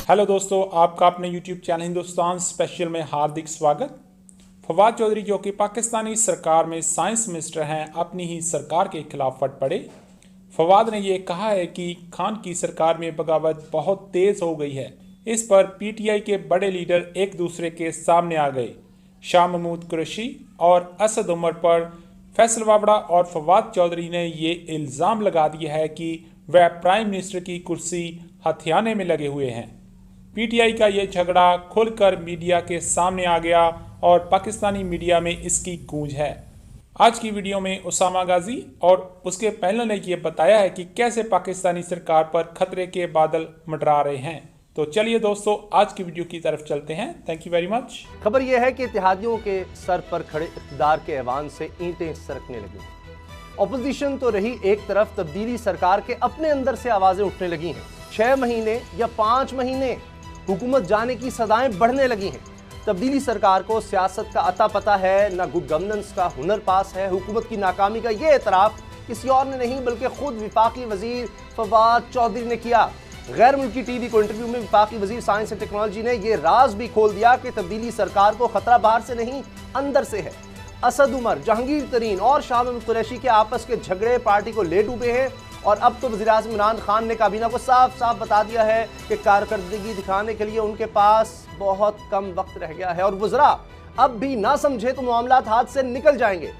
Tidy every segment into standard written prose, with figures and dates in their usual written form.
Hello दोस्तों, आपका अपने YouTube चैनल हिंदुस्तान स्पेशल में हार्दिक स्वागत। फवाद चौधरी जो कि पाकिस्तानी सरकार में साइंस मिनिस्टर हैं, अपनी ही सरकार के खिलाफ फट पड़े। फवाद ने ये कहा है कि खान की सरकार में बगावत बहुत तेज़ हो गई है। इस पर PTI के बड़े लीडर एक दूसरे के सामने आ गए। शाह महमूद कुरैशी और असद उमर पर फैसल वावड़ा और फवाद चौधरी ने ये इल्ज़ाम लगा दिया है कि वह प्राइम मिनिस्टर की कुर्सी हथियाने में लगे हुए हैं। PTI का ये झगड़ा खुलकर मीडिया के सामने आ गया और पाकिस्तानी मीडिया में इसकी गूंज है। आज की वीडियो में उसामा गाजी और उसके पैनल ने ये बताया है कि कैसे पाकिस्तानी सरकार पर खतरे के बादल मंडरा रहे हैं। तो चलिए दोस्तों, आज की वीडियो की तरफ चलते हैं। Thank you very much. खबर यह है कि इत्तेहादियों के सर पर खड़े इक़्तिदार के ऐवान से ईंटें सरकने लगी। ऑपोजिशन तो रही एक तरफ, तब्दीली सरकार के अपने अंदर से आवाजें उठने लगी हैं। 6 महीने या 5 महीने हुकूमत जाने की सदाएं बढ़ने लगी हैं। तब्दीली सरकार को सियासत का अता पता है, ना गुड गवर्नेंस का हुनर पास है। हुकूमत की नाकामी का ये एतराफ़ किसी और ने नहीं बल्कि खुद विफाकी वजीर फवाद चौधरी ने किया। गैर मुल्की TV को इंटरव्यू में विफाकी वजीर साइंस एंड टेक्नोलॉजी ने यह राज भी खोल दिया कि तब्दीली सरकार को खतरा बाहर से नहीं अंदर से है। असद उमर, जहांगीर तरीन और शाह महमूद कुरैशी के आपस के झगड़े पार्टी को ले डूबे हैं और अब तो वज़ीर-ए-आज़म इमरान खान ने काबीना को साफ साफ बता दिया है कि कारकर्दगी दिखाने के लिए उनके पास बहुत कम वक्त रह गया है और वज़रा अब भी ना समझे तो मामलात हाथ से निकल जाएंगे।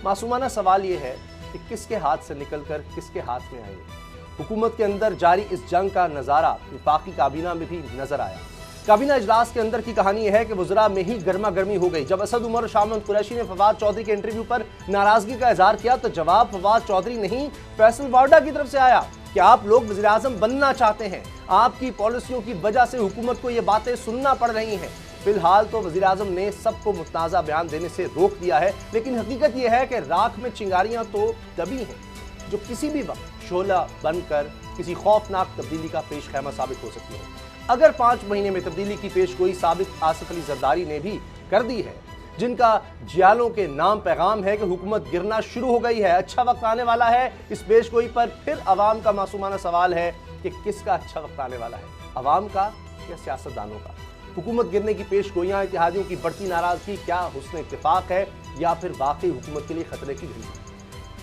मासूमाना सवाल ये है कि किसके हाथ से निकल कर किसके हाथ में आएंगे। हुकूमत के अंदर जारी इस जंग का नज़ारा विफाकी काबीना में भी नजर आया। काबीना इजलास के अंदर की कहानी यह है कि वज़रा में ही गर्मा गर्मी हो गई। जब असद उमर और शाह महमूद कुरैशी ने फवाद चौधरी के इंटरव्यू पर नाराजगी का इजहार किया तो जवाब फवाद चौधरी नहीं फैसल वावड़ा की तरफ से आया कि आप लोग वज़ीर-ए-आज़म बनना चाहते हैं, आपकी पॉलिसियों की वजह से हुकूमत को ये बातें सुनना पड़ रही हैं। फिलहाल तो वज़ीर-ए-आज़म ने सबको मुतनाज़ा बयान देने से रोक दिया है, लेकिन हकीकत यह है कि राख में चिंगारियां तो दबी हैं जो किसी भी वक्त शोला बनकर किसी खौफनाक तब्दीली का पेश खैमा साबित हो सकती है। अगर 5 महीने में तब्दीली की पेशगोई साबित आसिफ अली जरदारी ने भी कर दी है, जिनका जियालों के नाम पैगाम है कि हुकूमत गिरना शुरू हो गई है, अच्छा वक्त आने वाला है। इस पेशगोई पर फिर अवाम का मासूमाना सवाल है कि किसका अच्छा वक्त आने वाला है, अवाम का या सियासतदानों का। हुकूमत गिरने की पेशगोइयाँ, इत्तेहादियों की बढ़ती नाराजगी क्या हुस्न इत्तेफाक है या फिर वाकई हुकूमत के लिए खतरे की घड़ी है?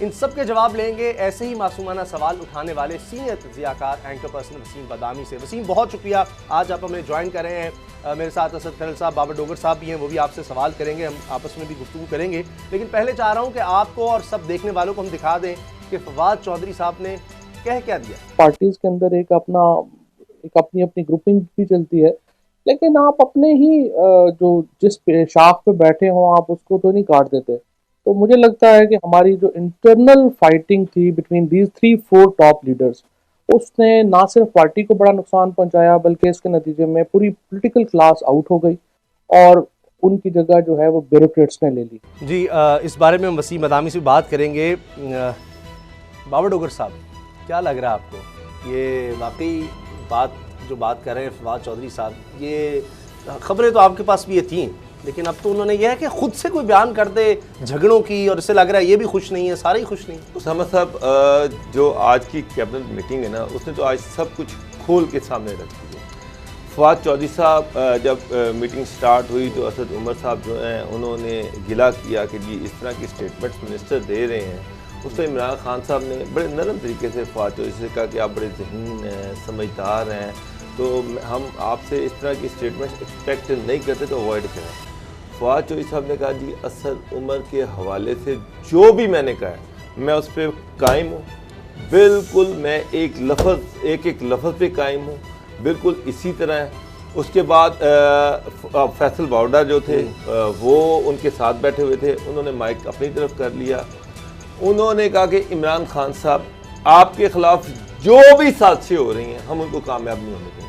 इन सब के जवाब लेंगे ऐसे ही मासूमाना सवाल उठाने वाले सीनियर तज्ज़ियाकार एंकर पर्सन वसीम बदामी से। वसीम, बहुत शुक्रिया, आज आप हमें ज्वाइन कर रहे हैं। मेरे साथ असद खलील साहब, बाबर डोगर साहब भी हैं, वो भी आपसे सवाल करेंगे, हम आपस में भी गुफ्तगू करेंगे। लेकिन पहले चाह रहा हूँ कि आपको और सब देखने वालों को हम दिखा दें कि फवाद चौधरी साहब ने कह क्या दिया। पार्टीज के अंदर एक अपनी अपनी ग्रुपिंग भी चलती है, लेकिन आप अपने ही जो जिस शाख पे बैठे हों आप उसको तो नहीं काट देते। तो मुझे लगता है कि हमारी जो इंटरनल फाइटिंग थी बिटवीन दीज 3-4 टॉप लीडर्स, उसने ना सिर्फ पार्टी को बड़ा नुकसान पहुंचाया बल्कि इसके नतीजे में पूरी पॉलिटिकल क्लास आउट हो गई और उनकी जगह जो है वो ब्यूरोक्रेट्स ने ले ली। जी, इस बारे में हम वसीम बदामी से बात करेंगे। बाबर डोगर साहब, क्या लग रहा है आपको, ये वाकई बात कर रहे हैं फवाद चौधरी साहब, ये खबरें तो आपके पास भी ये थी, लेकिन अब तो उन्होंने यह है कि खुद से कोई बयान कर दे झगड़ों की और इससे लग रहा है ये भी खुश नहीं है, सारे ही खुश नहीं। उसामा साहब, जो आज की कैबिनेट मीटिंग है ना, उसने तो आज सब कुछ खोल के सामने रख दिया। फवाद चौधरी साहब जब मीटिंग स्टार्ट हुई तो असद उमर साहब जो हैं उन्होंने गिला किया कि जी इस तरह की स्टेटमेंट्स मिनिस्टर दे रहे हैं। उस पर इमरान खान साहब ने बड़े नरम तरीके से फवाद चौधरी से कहा कि आप बड़े ज़हीन हैं, समझदार हैं, तो हम आपसे इस तरह की स्टेटमेंट्स एक्सपेक्ट नहीं करते, तो अवॉइड करें। फवाद चौधरी साहब ने कहा जी असद उमर के हवाले से जो भी मैंने कहा है मैं उस पर कायम हूँ, बिल्कुल मैं एक लफ्ज़ पे कायम हूँ, बिल्कुल इसी तरह है। उसके बाद फैसल वावड़ा जो थे वो उनके साथ बैठे हुए थे, उन्होंने माइक अपनी तरफ कर लिया। उन्होंने कहा कि इमरान खान साहब आपके ख़िलाफ़ जो भी साजिशें हो रही हैं हम उनको कामयाब नहीं होने देंगे।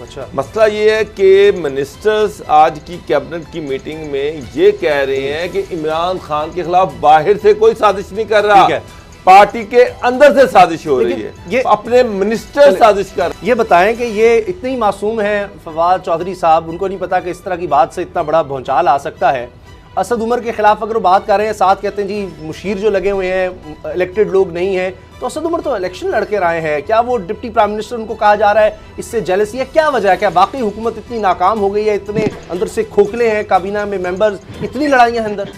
अच्छा, मसला ये है कि मिनिस्टर्स आज की कैबिनेट की मीटिंग में ये कह रहे हैं कि इमरान खान के खिलाफ बाहर से कोई साजिश नहीं कर रहा है, पार्टी के अंदर से साजिश हो रही है, ये अपने मिनिस्टर साजिश कर। ये बताएं कि ये इतने ही मासूम हैं फवाद चौधरी साहब, उनको नहीं पता कि इस तरह की बात से इतना बड़ा भौचाल आ सकता है। असद उमर के खिलाफ अगर वो बात कर रहे हैं, साथ कहते हैं जी मुशीर जो लगे हुए हैं इलेक्टेड लोग नहीं हैं, तो असद उमर तो इलेक्शन लड़के रहे हैं, क्या वो डिप्टी प्राइम मिनिस्टर उनको कहा जा रहा है इससे जेलसी है? क्या वजह है? क्या वाकई हुकूमत इतनी नाकाम हो गई है, इतने अंदर से खोखले हैं काबीना में मेंबर्स, इतनी लड़ाइयां हैं अंदर?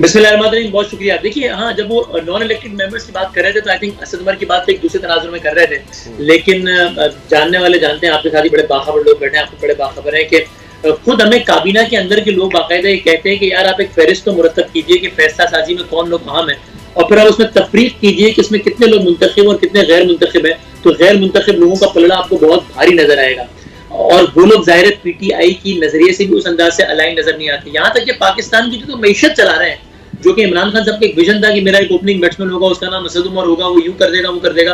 बिस्मिल्लाहिर्रहमानिर्रहीम, बहुत शुक्रिया। देखिए, हाँ, जब वो नॉन इलेक्टेड मेंबर्स की बात कर रहे थे तो आई थिंक असद उमर की बात एक दूसरे तनाजुर में कर रहे थे, लेकिन जानने वाले जानते हैं, आपके साथ ही बड़े बाखबर लोग बैठे हैं, आपको बड़े बाखबर हैं कि खुद हमें काबीना के अंदर के लोग बाकायदा ये कहते हैं कि यार आप एक फहरिस्त तो मुरतब कीजिए कि फैसला साजी में कौन लोग अहम है, और फिर आप उसमें तफरीक कीजिए कि इसमें कितने लोग मुंतखब और कितने गैर मुंतखब है। तो गैर मुंतखब लोगों का पलड़ा आपको बहुत भारी नजर आएगा, और वो लोग ज़ाहिर पीटीआई की नजरिए से भी उस अंदाज से अलाइन नजर नहीं आते। यहाँ तक कि पाकिस्तान की जो मईशत चला रहे हैं, जो कि इमरान खान साहब का एक विजन था कि मेरा एक ओपनिंग बैट्समैन होगा, उसका नाम असद उमर होगा, वो यूं कर देगा, वो कर देगा,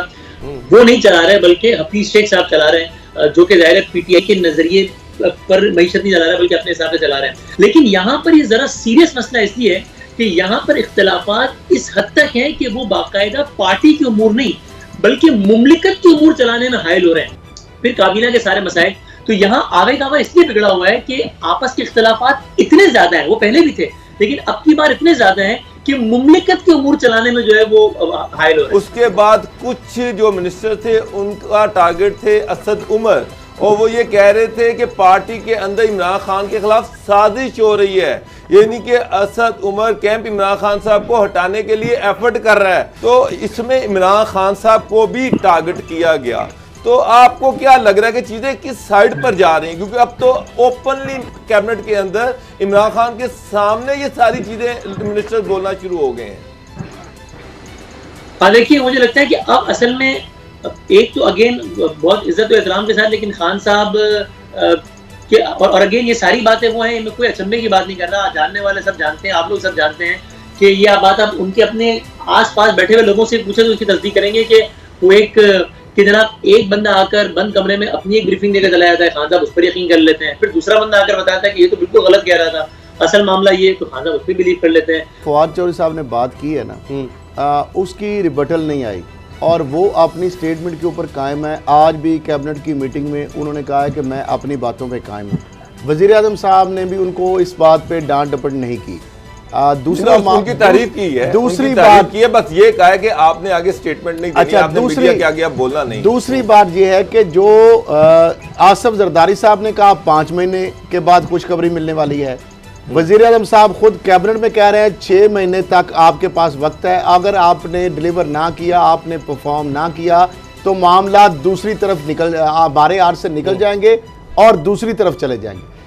वो नहीं चला रहे, बल्कि हफीज शेख साहब चला रहे हैं, जो कि ज़ाहिर पीटीआई के नजरिए पर मईशत नहीं चला रहा है, बल्कि अपने हिसाब से चला रहे हैं। लेकिन यहाँ पर ये जरा सीरियस मसला इसलिए है कि यहाँ पर इख्तलाफात इस हद तक है कि वो बाकायदा पार्टी की उमूर नहीं, बल्कि मुमलिकत की उमूर चलाने में हायल हो रहे हैं, फिर काबीना के सारे मसाइल। तो यहाँ आवे दावा इसलिए बिगड़ा हुआ है कि आपस के इख्तलाफात इतने ज्यादा हैं, वो पहले भी थे, लेकिन अब की बार इतने ज्यादा हैं कि मुमलिकत की उमूर चलाने में जो है वो हायल हो रहे हैं। उसके बाद कुछ जो मिनिस्टर थे उनका टारगेट थे असद उमर, और वो ये कह रहे थे कि पार्टी के अंदर इमरान खान के खिलाफ साजिश हो रही है, यानी कि असद उमर कैंप इमरान खान साहब को हटाने के लिए एफर्ट कर रहा है। तो इसमें इमरान खान साहब को भी टारगेट किया गया। तो आपको क्या लग रहा है कि चीजें किस साइड पर जा रही हैं? क्योंकि अब तो ओपनली कैबिनेट के अंदर इमरान खान के सामने ये सारी चीजें मिनिस्टर बोलना शुरू हो गए हैं। हाँ, देखिए, मुझे लगता है कि अब असल में एक तो अगेन बहुत इज्जत और एहतराम के साथ, लेकिन खान साहब के और अगेन ये सारी बातें वो हैं, इनमें कोई अचंभे की बात नहीं कर रहा, जानने वाले सब जानते हैं, आप लोग सब जानते हैं कि ये बात आप उनके अपने आसपास बैठे हुए लोगों से पूछे तो उसकी तस्दीक करेंगे कि वो कि जनाब एक बंदा आकर बंद कमरे में अपनी एक ब्रीफिंग देकर चला जाता है, खान साहब उस पर यकीन कर लेते हैं, फिर दूसरा बंदा आकर बताता है कि ये तो बिल्कुल गलत कह रहा था, असल मामला ये, तो खान साहब उस पर बिलीव कर लेते हैं। फवाद चौधरी साहब ने बात की है ना, उसकी रिबटल नहीं आई और वो अपनी स्टेटमेंट के ऊपर कायम है। आज भी कैबिनेट की मीटिंग में उन्होंने कहा है कि मैं अपनी बातों पे कायम हूँ। वज़ीर आज़म साहब ने भी उनको इस बात पे डांट डपट नहीं की। दूसरा उनकी तारीफ की है, दूसरी बात की है, बस ये कहा है कि आपने आगे स्टेटमेंट नहीं देनी, अच्छा, आपने मीडिया के आगे आप बोलना नहीं। दूसरी बात ये है कि जो आसिफ जरदारी साहब ने कहा 5 महीने के बाद खुशखबरी मिलने वाली है, वज़ीर आज़म साहब खुद कैबिनेट में कह रहे हैं 6 महीने तक आपके पास वक्त है, अगर आपने डिलीवर ना किया, आपने परफॉर्म ना किया तो मामला दूसरी तरफ निकल बारे आर से निकल जाएंगे और दूसरी तरफ चले जाएंगे।